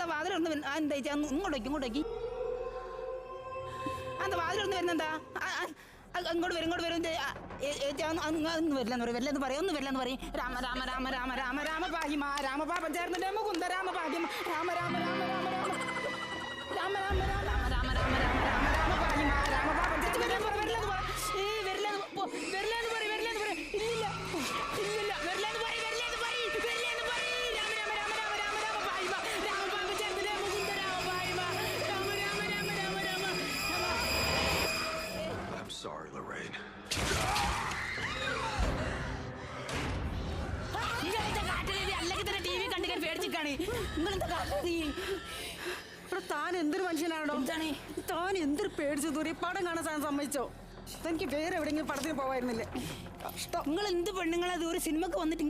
വാതിലൊന്ന് ഇങ്ങോട്ടേക്ക് വാതിലൊന്ന് വരുന്നെന്താ ഇങ്ങോട്ട് വരും വരില്ലെന്ന് പറയും രാമ രാമ രാമ രാമ രാമ രാമ പാഹിമ രാമപാപം ചേർന്നിട്ട് മുകുന്ദ രാമ പാഹിമ രാമ രാമ രാമ രാമ രാമ രാമ രാമ രാമ രാമ രാമ രാമ രാമ രാമ പാഹിമ രാമപാപം ചേർന്നിട്ട് വരില്ലെന്ന് പറയും ഇല്ലില്ല വരില്ലെന്ന് പറയും രാമ രാമ രാമ രാമ രാമ രാമ പാഹിമ രാമപാപം ചേർന്നിട്ട് Mukunda Rama പാഹിമ Rama Rama Rama Rama Rama I'm sorry, Lorraine. താൻ എന്തൊരു മനുഷ്യനാണോ? താൻ എന്തൊരു പേടിച്ചു ദൂരെ പടം കാണാൻ സാധനം സമ്മതിച്ചോ? തനിക്ക് വേറെ എവിടെയെങ്കിലും പടത്തിന് പോവായിരുന്നില്ലേ? നിങ്ങൾ എന്ത് പെണ്ണുങ്ങളത് ഒരു സിനിമക്ക് വന്നിട്ട്